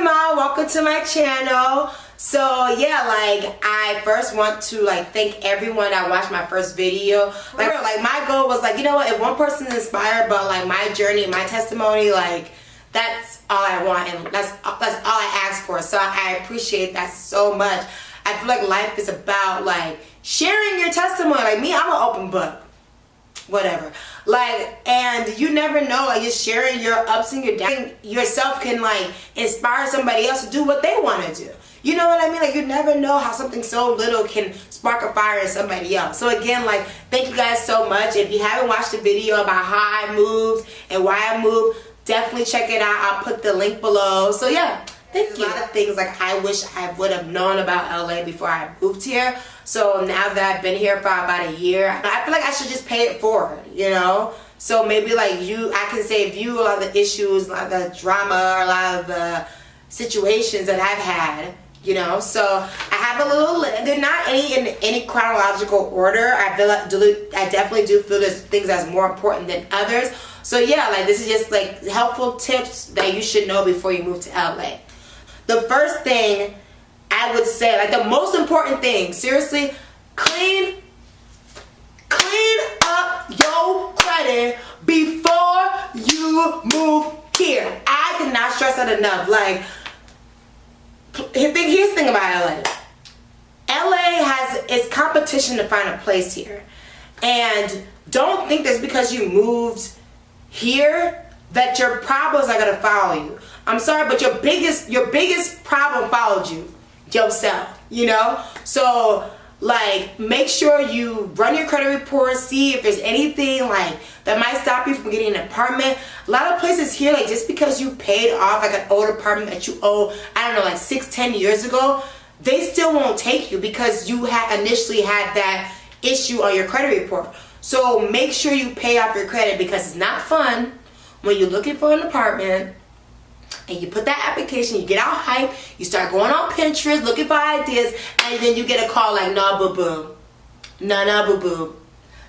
Kemah, welcome to my channel. So yeah, like I first want to like thank everyone that watched my first video. Like my goal was like, you know what, if one person is inspired by like my journey, my testimony, like that's all I want, and that's all I ask for. So I appreciate that so much. I feel like life is about like sharing your testimony. Like me, I'm an open book. Whatever, like, and you never know, like just sharing your ups and your downs yourself can like inspire somebody else to do what they want to do. You know what I mean? Like you never know how something so little can spark a fire in somebody else. So again, like thank you guys so much. If you haven't watched the video about how I moved and why I moved, definitely check it out. I'll put the link below. So yeah, thank you. A lot of things like I wish I would have known about LA before I moved here. So now that I've been here for about a year, I feel like I should just pay it forward, you know? So maybe like I can save you a lot of the issues, a lot of the drama, a lot of the situations that I've had, you know? So I have a little, they're not in any chronological order. I feel like I definitely do feel there's things that's more important than others. So yeah, like this is just like helpful tips that you should know before you move to LA. The first thing I would say, like the most important thing, seriously, clean up your credit before you move here. I cannot stress that enough. Like, here's the thing about LA. LA has its competition to find a place here. And don't think that's because you moved here that your problems are gonna follow you. I'm sorry, but your biggest problem followed you. Yourself, you know? So like make sure you run your credit report, see if there's anything like that might stop you from getting an apartment. A lot of places here, like just because you paid off like an old apartment that you owe, I don't know, like 6-10 years ago, they still won't take you because you had initially had that issue on your credit report. So make sure you pay off your credit, because it's not fun when you're looking for an apartment and you put that application, you get all hype, you start going on Pinterest looking for ideas, and then you get a call like, nah, boo-boo. Nah, boo-boo.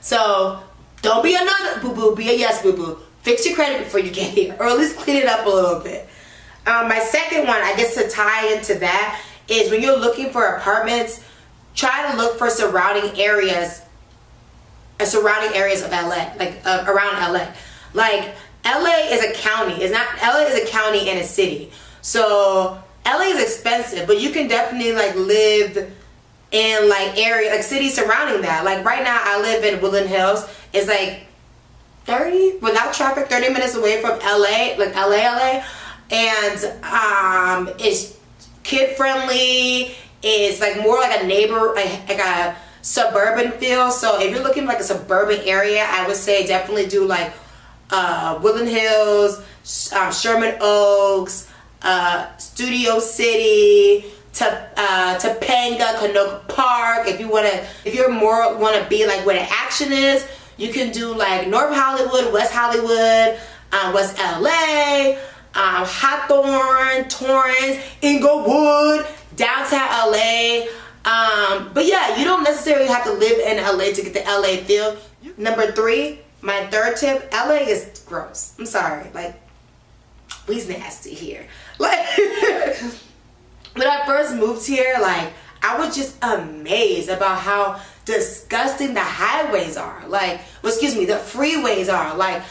So don't be a nah, boo-boo, be a yes, boo-boo. Fix your credit before you get here, or at least clean it up a little bit. My second one, I guess to tie into that, is when you're looking for apartments, try to look for surrounding areas of LA, like around LA. Like, LA is a county. LA is a county and a city. So LA is expensive, but you can definitely like live in like cities surrounding that. Like right now I live in Woodland Hills. It's like 30 without traffic, 30 minutes away from LA, like LA. And it's kid friendly. It's like more like a neighbor, like a suburban feel. So if you're looking for like a suburban area, I would say definitely do like Woodland Hills, Sherman Oaks, Studio City, Topanga, Canoga Park. If you're more want to be like where the action is, you can do like North Hollywood, West Hollywood, West LA, Hawthorne, Torrance, Inglewood, downtown LA. But yeah, you don't necessarily have to live in LA to get the LA feel. Number 3. My third tip, LA is gross. I'm sorry, like, we's nasty here. Like, when I first moved here, like, I was just amazed about how disgusting the highways are. Like, well, excuse me, the freeways are. Like,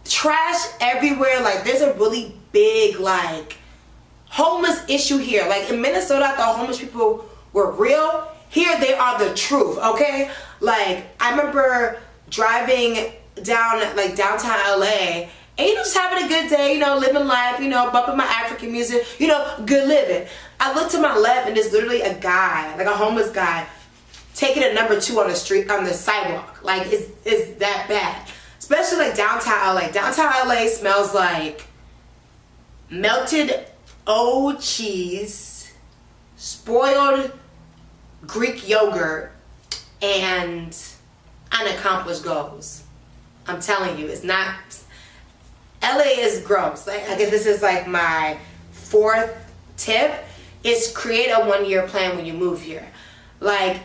trash everywhere. Like, there's a really big, like, homeless issue here. Like, in Minnesota, I thought homeless people were real. Here, they are the truth, okay? Like, I remember driving down like downtown LA and just having a good day, living life, bumping my African music, good living. I looked to my left and there's literally a guy, like a homeless guy, taking a number 2 on the street, on the sidewalk. Like it's that bad. Especially like downtown LA. Downtown LA smells like melted old cheese, spoiled Greek yogurt, and unaccomplished goals. I'm telling you, it's not. LA is gross. Like, I guess this is like my 4th tip, is create a 1-year plan when you move here. Like,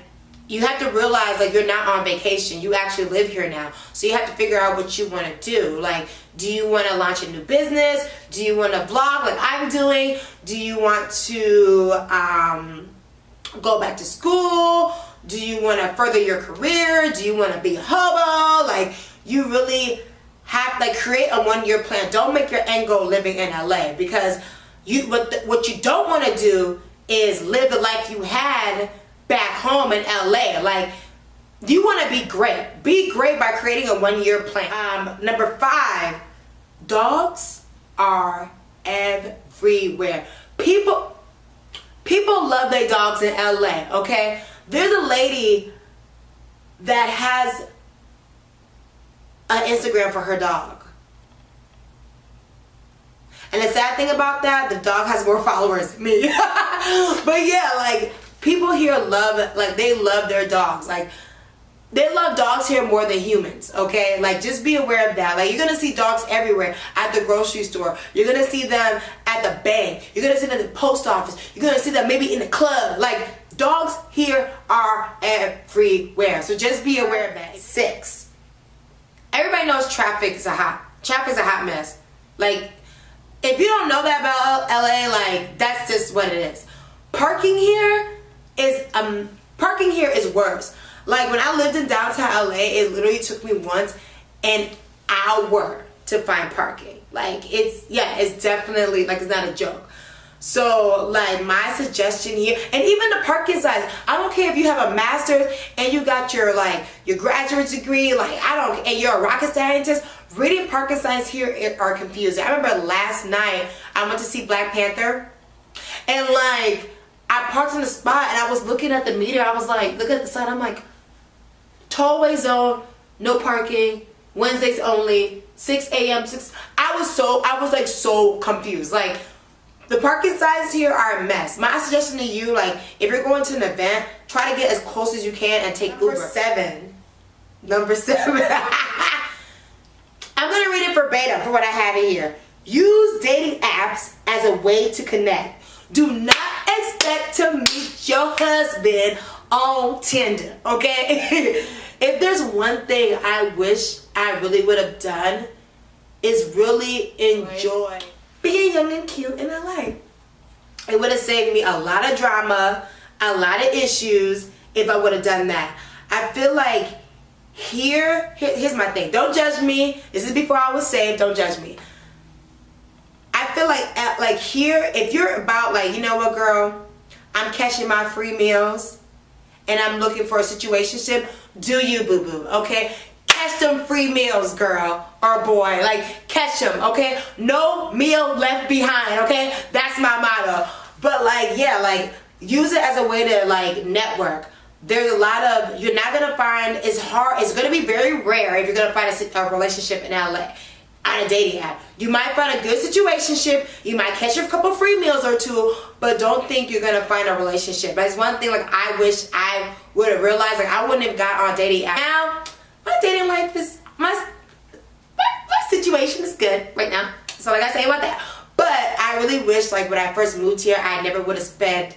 you have to realize like you're not on vacation. You actually live here now. So you have to figure out what you want to do. Like, do you want to launch a new business? Do you want to vlog like I'm doing? Do you want to go back to school? Do you want to further your career? Do you want to be a hobo? Like, you really have like create a 1-year plan. Don't make your end goal living in LA, because what you don't want to do is live the life you had back home in LA. Like, you want to be great. Be great by creating a 1-year plan. Number 5, dogs are everywhere. People love their dogs in LA, okay? There's a lady that has an Instagram for her dog. And the sad thing about that, the dog has more followers than me. But yeah, like, people here love, like, they love their dogs. Like, they love dogs here more than humans, okay? Like, just be aware of that. Like, you're gonna see dogs everywhere. At the grocery store, you're gonna see them at the bank, you're gonna see them at the post office, you're gonna see them maybe in the club. Like, dogs here are everywhere. So just be aware of that. 6, everybody knows traffic is a hot mess. Like, if you don't know that about LA, like, that's just what it is. Parking here is worse. Like, when I lived in downtown LA, it literally took me once an hour to find parking. Like, it's definitely, like, it's not a joke. So, like, my suggestion here, and even the parking size, I don't care if you have a master's and you got your, like, your graduate degree, like, and you're a rocket scientist, reading parking signs here are confusing. I remember last night, I went to see Black Panther, and, like, I parked in the spot, and I was looking at the meter, I was like, look at the sign, I'm like, tollway zone, no parking, Wednesdays only, 6 a.m. I was like so confused. Like, the parking signs here are a mess. My suggestion to you, like, if you're going to an event, try to get as close as you can and take Uber. Number 7. I'm gonna read it verbatim for what I have in here. Use dating apps as a way to connect. Do not expect to meet your husband on Tinder, okay? If there's one thing I wish I really would have done, is really enjoy being young and cute in LA. It would have saved me a lot of drama, a lot of issues if I would have done that. I feel like here's my thing. Don't judge me. This is before I was saved. Don't judge me. I feel like here, if you're about, like, you know what, girl, I'm catching my free meals and I'm looking for a situationship, do you, boo-boo, okay? Catch them free meals, girl or boy. Like, catch them, okay? No meal left behind, okay? That's my motto. But, like, yeah, like, use it as a way to, like, network. There's a lot of, you're not going to find, it's going to be very rare if you're going to find a relationship in LA on a dating app. You might find a good situationship, you might catch a couple free meals or two, but don't think you're going to find a relationship. That's one thing, like, I wish I would have realized. Like, I wouldn't have got on dating app. Now, my dating life is, my situation is good right now. So, like, I say about that. But I really wish, like, when I first moved here, I never would have spent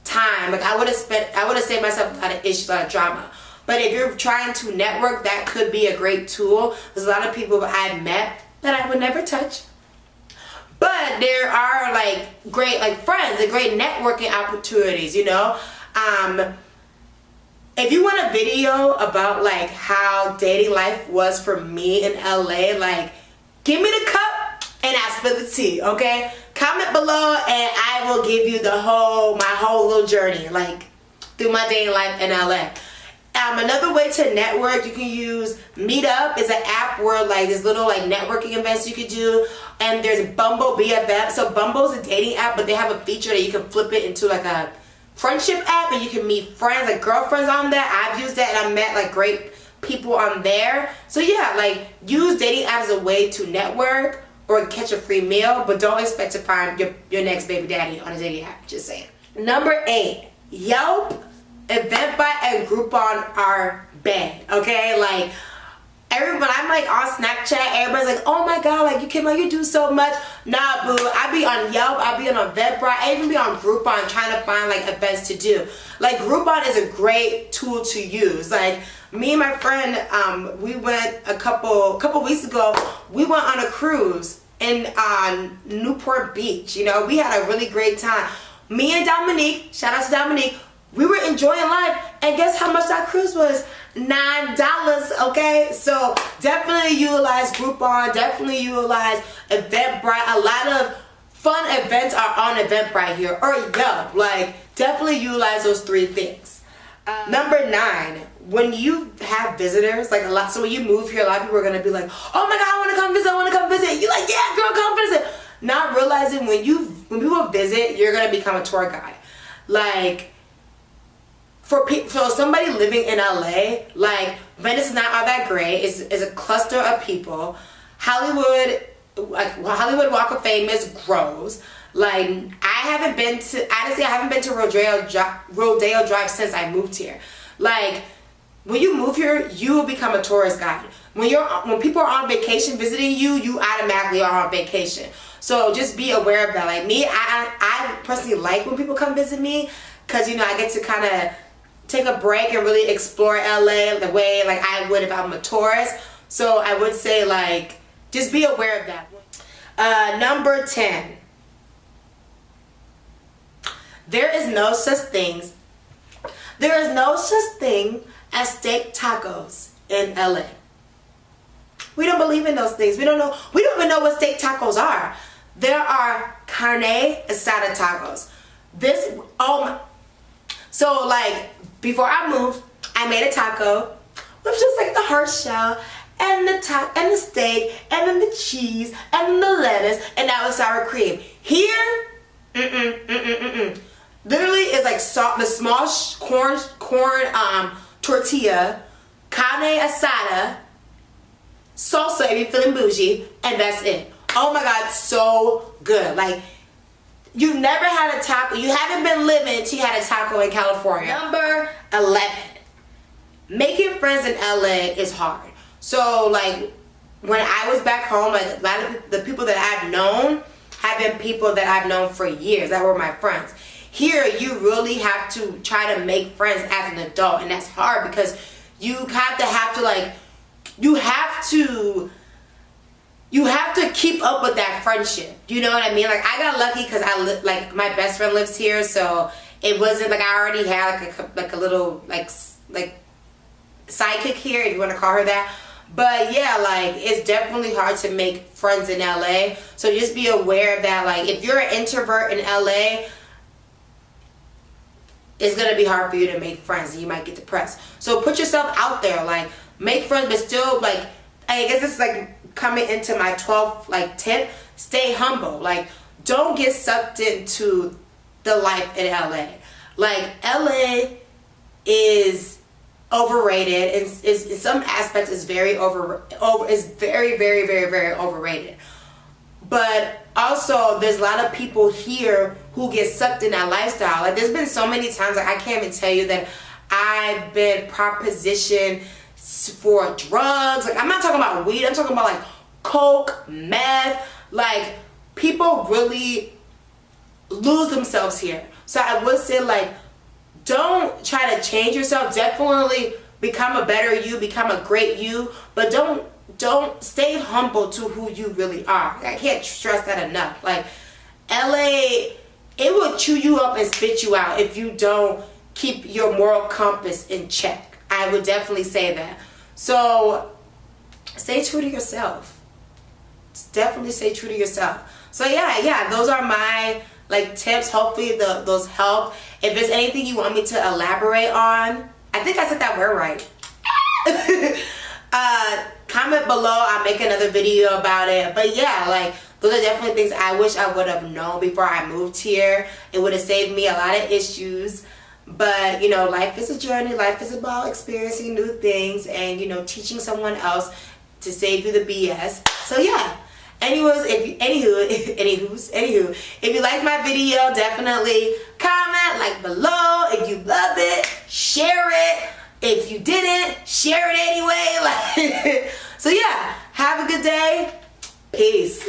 time. Like, I would have saved myself a lot of issues, a lot of drama. But if you're trying to network, that could be a great tool. There's a lot of people I've met that I would never touch. But there are, like, great, like, friends and great networking opportunities, you know? If you want a video about, like, how dating life was for me in LA, like, give me the cup and ask for the tea, okay? Comment below and I will give you my whole little journey, like, through my dating life in LA. Another way to network, you can use Meetup. Is an app where, like, there's little, like, networking events you could do. And there's Bumble BFF. So Bumble's a dating app, but they have a feature that you can flip it into, like, a friendship app, and you can meet friends, like, girlfriends on there. I've used that and I met, like, great people on there. So yeah, like, use dating apps as a way to network or catch a free meal, but don't expect to find your next baby daddy on a dating app. Just saying. Number 8, Yelp, Eventbrite, and Groupon are bad, okay? Like, When I'm like on Snapchat, everybody's like, oh my god, like you Kemah, you do so much. Nah, boo, I be on Yelp, I be on Eventbrite, I even be on Groupon trying to find like events to do. Like Groupon is a great tool to use. Like me and my friend, we went a couple weeks ago, we went on a cruise in Newport Beach. You know, we had a really great time. Me and Dominique, shout out to Dominique, we were enjoying life, and guess how much that cruise was? $9, okay? So definitely utilize Groupon, definitely utilize Eventbrite. A lot of fun events are on Eventbrite here, or Yelp. Like, definitely utilize those 3 things. Number 9, when you have visitors, like so when you move here, a lot of people are gonna be like, oh my god, I wanna come visit, I wanna come visit. You're like, yeah, girl, come visit. Not realizing when people visit, you're gonna become a tour guide. Like, for somebody living in LA, like Venice is not all that great. It's a cluster of people. Hollywood, like Hollywood Walk of Fame is gross. Like I haven't been to Rodeo Drive since I moved here. Like when you move here, you will become a tourist guide. When people are on vacation visiting you, you automatically are on vacation. So just be aware of that. Like me, I personally like when people come visit me, because you know I get to kind of take a break and really explore LA the way like I would if I'm a tourist. So I would say like just be aware of that. Number 10. There is no such thing as steak tacos in LA. We don't believe in those things. We don't even know what steak tacos are. There are carne asada tacos. So like before I moved, I made a taco with just like the hard shell and the steak and then the cheese and then the lettuce, and that was sour cream. Here, literally it's like the small corn tortilla, carne asada, salsa if you're feeling bougie, and that's it. Oh my god, so good. Like, you never had a taco. You haven't been living until you had a taco in California. Number 11. Making friends in LA is hard. So, like, when I was back home, like, a lot of the people that I've known have been people that I've known for years. That were my friends. Here, you really have to try to make friends as an adult. And that's hard because you have to keep up with that friendship. You know what I mean? Like I got lucky because like my best friend lives here, so it wasn't like I already had like a little like sidekick here, if you want to call her that. But yeah, like it's definitely hard to make friends in LA. So just be aware of that. Like if you're an introvert in LA, it's gonna be hard for you to make friends, and you might get depressed. So put yourself out there, like make friends, but still like I guess this is like coming into my 12th like tip. Stay humble. Like don't get sucked into the life in LA. Like LA is overrated, and is in some aspects is very very overrated. But also there's a lot of people here who get sucked in that lifestyle. Like there's been so many times, like I can't even tell you that I've been propositioned for drugs. Like I'm not talking about weed, I'm talking about like coke, meth. Like people really lose themselves here. So I would say like don't try to change yourself. Definitely become a better you, become a great you, but don't stay humble to who you really are. I can't stress that enough. Like LA, it will chew you up and spit you out if you don't keep your moral compass in check. I would definitely say that. So stay true to yourself. Definitely stay true to yourself. So yeah, those are my like tips. Hopefully those help. If there's anything you want me to elaborate on, I think I said that word right. Comment below, I'll make another video about it. But yeah, like those are definitely things I wish I would have known before I moved here. It would have saved me a lot of issues. But you know, life is a journey. Life is about experiencing new things and you know, teaching someone else to save you the BS. So yeah. Anyways, anywho, if you like my video, definitely comment, like below. If you love it, share it. If you didn't, share it anyway. Like, so yeah, have a good day. Peace.